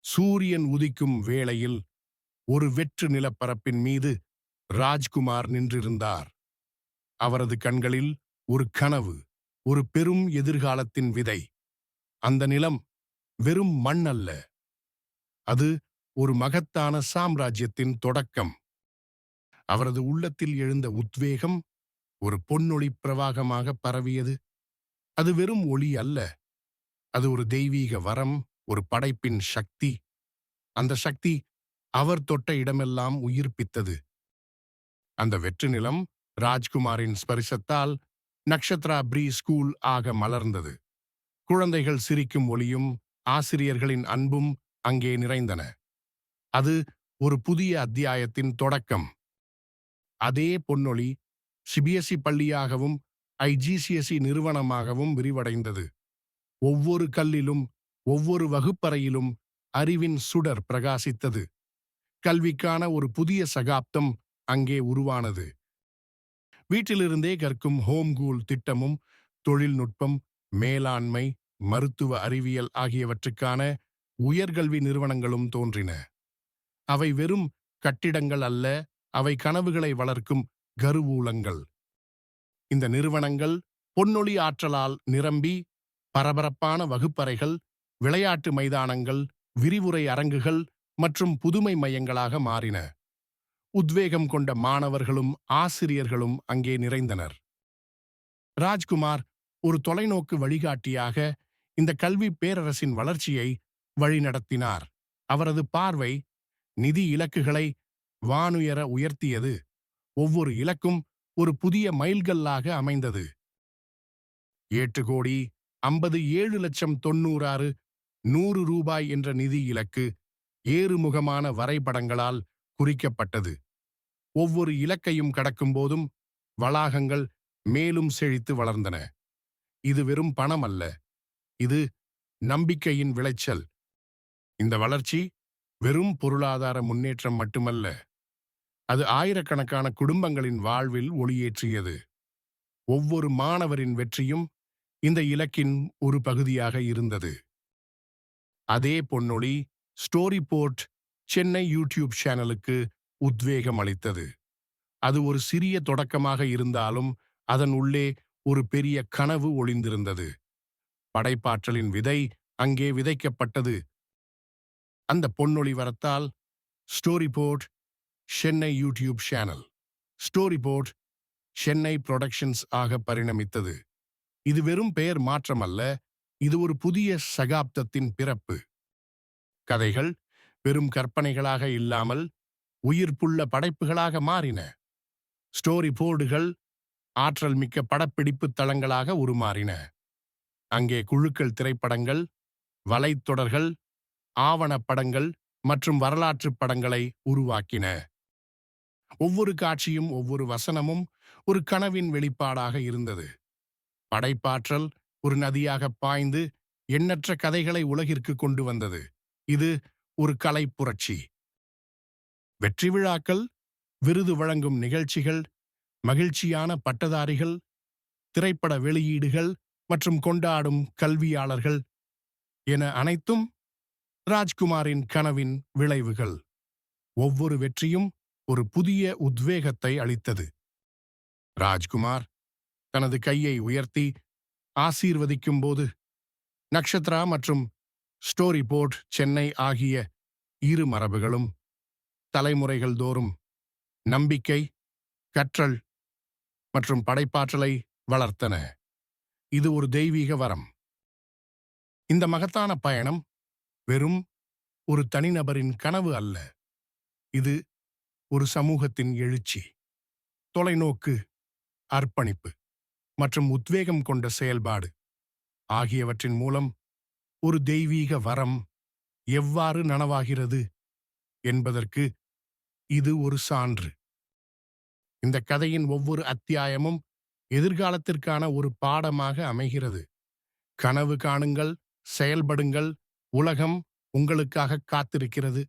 சூரியன் உதிக்கும் வேளையில் ஒரு வெற்று நிலப்பரப்பின் மீது ராஜ்குமார் நின்றிருந்தார். அவரது கண்களில் ஒரு கனவு, ஒரு பெரும் எதிர்காலத்தின் விதை. அந்த நிலம் வெறும் மண் அல்ல, அது ஒரு மகத்தான சாம்ராஜ்யத்தின் தொடக்கம். அவரது உள்ளத்தில் எழுந்த உத்வேகம் ஒரு பொன்னொளி பிரவாகமாக பரவியது. அது வெறும் ஒளி அல்ல, அது ஒரு தெய்வீக வரம், ஒரு படைப்பின் சக்தி. அந்த சக்தி அவர் தொட்ட இடமெல்லாம் உயிர்ப்பித்தது. அந்த வெற்று நிலம் ராஜ்குமாரின் ஸ்பரிசத்தால் நக்ஷத்ரா ப்ரீ ஸ்கூல் ஆக மலர்ந்தது. குழந்தைகள் சிரிக்கும் ஒளியும் ஆசிரியர்களின் அன்பும் அங்கே நிறைந்தன. அது ஒரு புதிய அத்தியாயத்தின் தொடக்கம். அதே பொன்னொளி சிபிஎஸ்இ பள்ளியாகவும் ஐஜிசிஎஸ்இ நிறுவனமாகவும் விரிவடைந்தது. ஒவ்வொரு கல்லிலும், ஒவ்வொரு வகுப்பறையிலும் அறிவின் சுடர் பிரகாசித்தது. கல்விக்கான ஒரு புதிய சகாப்தம் அங்கே உருவானது. வீட்டிலிருந்தே கற்கும் ஹோம்கூல் திட்டமும், தொழில்நுட்பம், மேலாண்மை, மருத்துவ அறிவியல் ஆகியவற்றுக்கான உயர்கல்வி நிறுவனங்களும் தோன்றின. அவை வெறும் கட்டிடங்கள் அல்ல, அவை கனவுகளை வளர்க்கும் கருவூலங்கள். இந்த நிறுவனங்கள் பொன்னொளி ஆற்றலால் நிரம்பி பரபரப்பான வகுப்பறைகள், விளையாட்டு மைதானங்கள், விரிவுரை அரங்குகள் மற்றும் புதுமை மையங்களாக மாறின. உத்வேகம் கொண்ட மாணவர்களும் ஆசிரியர்களும் அங்கே நிறைந்தனர். ராஜ்குமார் ஒரு தொலைநோக்கு வழிகாட்டியாக இந்த கல்வி பேரரசின் வளர்ச்சியை வழிநடத்தினார். அவரது பார்வை நிதி இலக்குகளை வானுயர உயர்த்தியது. ஒவ்வொரு இலக்கும் ஒரு புதிய மைல்கல்லாக அமைந்தது. 8,57,90,100 ரூபாய் என்ற நிதி இலக்கு ஏறுமுகமான வரைபடங்களால் குறிக்கப்பட்டது. ஒவ்வொரு இலக்கையும் கடக்கும்போதும் வளாகங்கள் மேலும் செழித்து வளர்ந்தன. இது வெறும் பணம் அல்ல, இது நம்பிக்கையின் விளைச்சல். இந்த வளர்ச்சி வெறும் பொருளாதார முன்னேற்றம் மட்டுமல்ல, அது ஆயிரக்கணக்கான குடும்பங்களின் வாழ்வில் ஒளியேற்றியது. ஒவ்வொரு மாணவரின் வெற்றியும் இந்த இலக்கின் ஒரு பகுதியாக இருந்தது. அதே பொன்னொளி ஸ்டோரி போர்ட் சென்னை யூடியூப் சேனலுக்கு உத்வேகம் அளித்தது. அது ஒரு சிறிய தொடக்கமாக இருந்தாலும் அதன் உள்ளே ஒரு பெரிய கனவு ஒளிந்திருந்தது. படைப்பாற்றலின் விதை அங்கே விதைக்கப்பட்டது. அந்த பொன்னொளி வரத்தால் story board Chennai YouTube channel, story board Chennai productions ஆக பரிணமித்தது. இது வெறும் பெயர் மாற்றம் அல்ல, இது ஒரு புதிய சகாப்தத்தின் பிறப்பு. கதைகள் வெறும் கற்பனைகளாக இல்லாமல் உயிர்ப்புள்ள படைப்புகளாக மாறின. ஸ்டோரி போர்டுகள் ஆற்றல் மிக்க படப்பிடிப்பு தளங்களாக உருமாறின. அங்கே குழுக்கள் திரைப்படங்கள், வலைத்தொடர்கள், ஆவணப்படங்கள் மற்றும் வரலாற்றுப் படங்களை உருவாக்கின. ஒவ்வொரு காட்சியும், ஒவ்வொரு வசனமும் ஒரு கனவின் வெளிப்பாடாக இருந்தது. படைப்பாற்றல் ஒரு நதியாக பாய்ந்து எண்ணற்ற கதைகளை உலகிற்கு கொண்டு வந்தது. இது ஒரு கலை புரட்சி. வெற்றி விழாக்கள், விருது வழங்கும் நிகழ்ச்சிகள், மகிழ்ச்சியான பட்டதாரிகள், திரைப்பட வெளியீடுகள் மற்றும் கொண்டாடும் கல்வியாளர்கள் என அனைத்தும் ராஜ்குமாரின் கனவின் விளைவுகள். ஒவ்வொரு வெற்றியும் ஒரு புதிய உத்வேகத்தை அளித்தது. ராஜ்குமார் தனது கையை உயர்த்தி ஆசீர்வதிக்கும்போது நக்ஷத்ரா மற்றும் ஸ்டோரி போர்ட் சென்னை ஆகிய இரு மரபுகளும் தலைமுறைகள் தோறும் நம்பிக்கை, கற்றல் மற்றும் படைப்பாற்றலை வளர்த்தன. இது ஒரு தெய்வீக வரம். இந்த மகத்தான பயணம் வெறும் ஒரு தனிநபரின் கனவு அல்ல, இது ஒரு சமூகத்தின் எழுச்சி, தொலைநோக்கு, அர்ப்பணிப்பு மற்றும் உத்வேகம் கொண்ட செயல்பாடு ஆகியவற்றின் மூலம் ஒரு தெய்வீக வரம் எவ்வாறு நனவாகிறது என்பதற்கு இது ஒரு சான்று. இந்த கதையின் ஒவ்வொரு அத்தியாயமும் எதிர்காலத்திற்கான ஒரு பாடமாக அமைகிறது. கனவு காணுங்கள், செயல்படுங்கள், உலகம் உங்களுக்காக காத்திருக்கிறது.